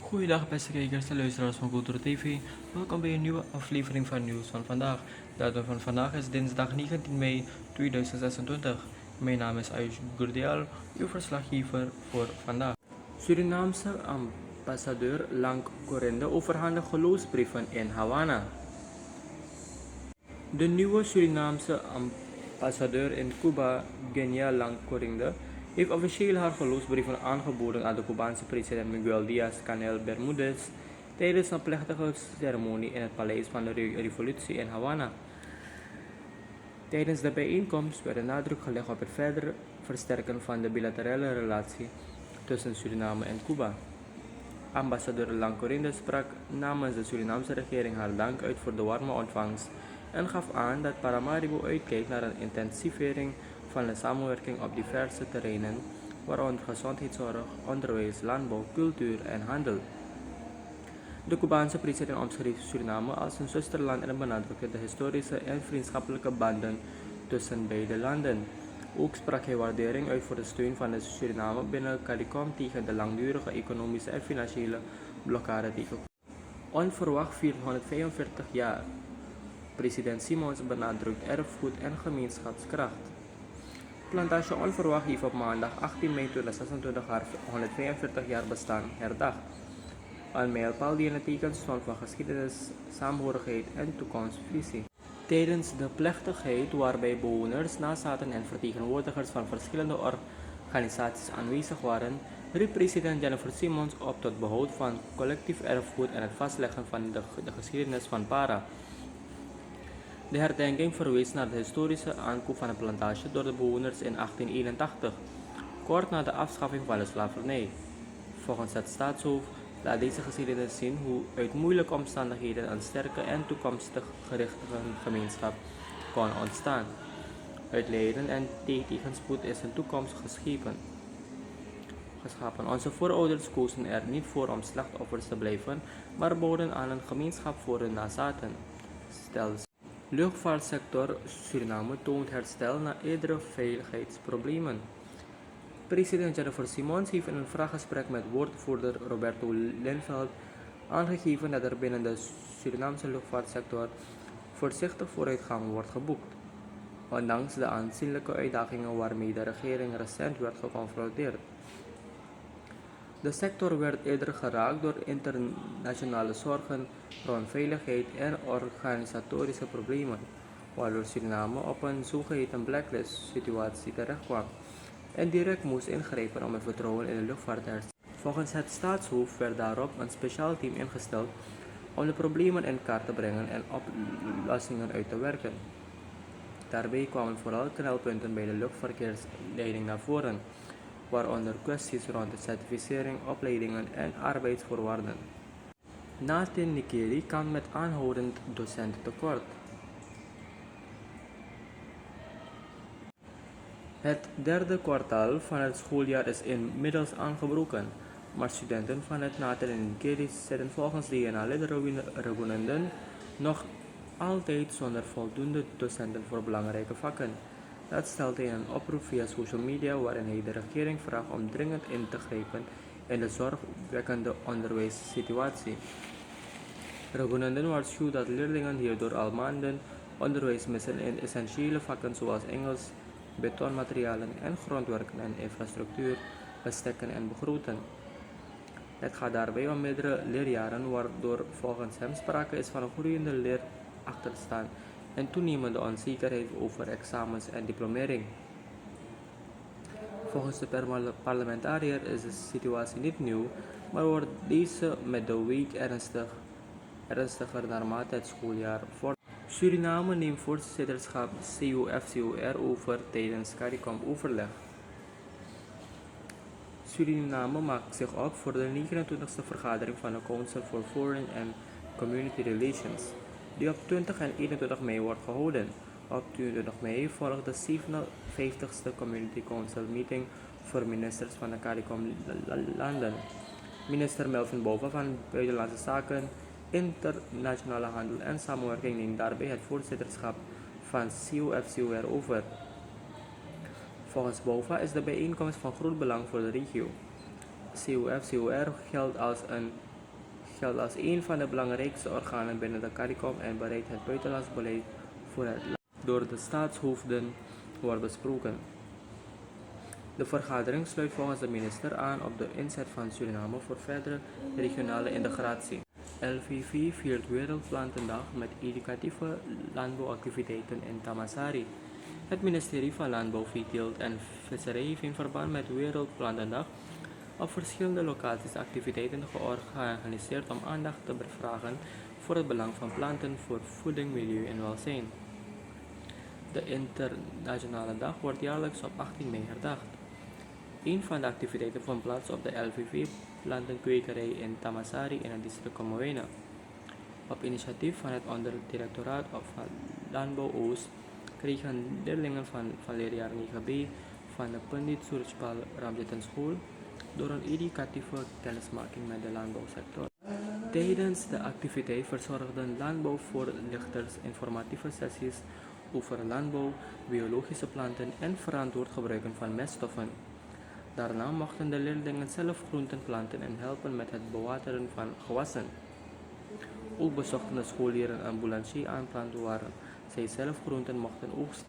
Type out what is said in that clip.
Goeiedag beste kijkers en luisteraars van Cultuur TV. Welkom bij een nieuwe aflevering van Nieuws van Vandaag. De datum van vandaag is dinsdag 19 mei 2026. Mijn naam is Ayush Gurdial, uw verslaggever voor vandaag. Surinaamse ambassadeur Lang Corinde overhandigt geloofsbrieven in Havana. De nieuwe Surinaamse ambassadeur in Cuba, Genia Lang Corinde, heeft officieel haar geloofsbrieven aangeboden aan de Cubaanse president Miguel Díaz-Canel Bermúdez tijdens een plechtige ceremonie in het Paleis van de Revolutie in Havana. Tijdens de bijeenkomst werd de nadruk gelegd op het verder versterken van de bilaterale relatie tussen Suriname en Cuba. Ambassadeur Lang Corinde sprak namens de Surinaamse regering haar dank uit voor de warme ontvangst en gaf aan dat Paramaribo uitkijkt naar een intensivering van de samenwerking op diverse terreinen, waaronder gezondheidszorg, onderwijs, landbouw, cultuur en handel. De Cubaanse president omschreef Suriname als een zusterland en benadrukte de historische en vriendschappelijke banden tussen beide landen. Ook sprak hij waardering uit voor de steun van de Suriname binnen CARICOM tegen de langdurige economische en financiële blokkade tegen Cuba. Onverwacht viert 145 jaar. President Simons benadrukt erfgoed en gemeenschapskracht. Plantage Onverwacht heeft op maandag 18 mei 2026 haar 145 jaar bestaan herdacht. Een mijlpaal die in het teken stond van geschiedenis, saamhorigheid en toekomstvisie. Tijdens de plechtigheid, waarbij bewoners, nazaten en vertegenwoordigers van verschillende organisaties aanwezig waren, riep president Jennifer Simons op tot behoud van collectief erfgoed en het vastleggen van de geschiedenis van Para. De herdenking verwees naar de historische aankoop van de plantage door de bewoners in 1881, kort na de afschaffing van de slavernij. Volgens het staatshoofd laat deze geschiedenis zien hoe uit moeilijke omstandigheden een sterke en toekomstig gerichte gemeenschap kon ontstaan. Uit lijden en tegenspoed is een toekomst geschapen. Onze voorouders kozen er niet voor om slachtoffers te blijven, maar bouwden aan een gemeenschap voor hun nazaten. Luchtvaartsector Suriname toont herstel na eerdere veiligheidsproblemen. President Jennifer Simons heeft in een vraaggesprek met woordvoerder Roberto Linveld aangegeven dat er binnen de Surinaamse luchtvaartsector voorzichtig vooruitgang wordt geboekt, ondanks de aanzienlijke uitdagingen waarmee de regering recent werd geconfronteerd. De sector werd eerder geraakt door internationale zorgen rond veiligheid en organisatorische problemen, waardoor Suriname op een zogeheten blacklist-situatie terechtkwam en direct moest ingrijpen om het vertrouwen in de luchtvaart te herstellen. Volgens het staatshoofd werd daarop een speciaal team ingesteld om de problemen in kaart te brengen en oplossingen uit te werken. Daarbij kwamen vooral knelpunten bij de luchtverkeersleiding naar voren, waaronder kwesties rond de certificering, opleidingen en arbeidsvoorwaarden. Natin Nikeri kampt met aanhoudend docententekort. Het derde kwartaal van het schooljaar is inmiddels aangebroken, maar studenten van het Natin Nikeri zitten volgens DNA-lid Ragunandan nog altijd zonder voldoende docenten voor belangrijke vakken. Dat stelt hij in een oproep via social media waarin hij de regering vraagt om dringend in te grijpen in de zorgwekkende onderwijssituatie. Ragunandan waarschuwt dat leerlingen hierdoor al maanden onderwijs missen in essentiële vakken zoals Engels, betonmaterialen en grondwerken en infrastructuur, bestekken en begroten. Het gaat daarbij om meerdere leerjaren waardoor volgens hem sprake is van een groeiende leerachterstand en toenemende onzekerheid over examens en diplomering. Volgens de parlementariër is de situatie niet nieuw, maar wordt deze met de week ernstiger naarmate het schooljaar vordert. Suriname neemt voorzitterschap COFCOR over tijdens CARICOM-overleg. Suriname maakt zich op voor de 29e vergadering van de Council for Foreign and Community Relations, die op 20 en 21 mei wordt gehouden. Op 22 mei volgt de 57e Community Council meeting voor ministers van de CARICOM-landen. Minister Melvin Bouva van Buitenlandse Zaken, Internationale Handel en Samenwerking neemt daarbij het voorzitterschap van COFCOR over. Volgens Bouva is de bijeenkomst van groot belang voor de regio. COFCOR geldt als een geldt als een van de belangrijkste organen binnen de CARICOM en bereidt het buitenlands beleid voor het land door de staatshoofden wordt besproken. De vergadering sluit volgens de minister aan op de inzet van Suriname voor verdere regionale integratie. LVV viert Wereldplantendag met educatieve landbouwactiviteiten in Tamansari. Het ministerie van Landbouw, Veeteelt en Visserij heeft in verband met Wereldplantendag op verschillende locaties activiteiten georganiseerd om aandacht te vragen voor het belang van planten voor voeding, milieu en welzijn. De internationale dag wordt jaarlijks op 18 mei herdacht. Een van de activiteiten vond plaats op de LVV-plantenkwekerij in Tamansari in het district Komowena. Op initiatief van het onderdirectoraat van Landbouw Oost kregen leerlingen van leerjaar 9b van de Pandit Surjpal Ramjatan School door een educatieve kennismaking met de landbouwsector. Tijdens de activiteit verzorgden landbouwvoorlichters informatieve sessies over landbouw, biologische planten en verantwoord gebruiken van meststoffen. Daarna mochten de leerlingen zelf groenten planten en helpen met het bewateren van gewassen. Ook bezochten de scholieren een boulanger aanplant waar zij zelf groenten mochten oogsten.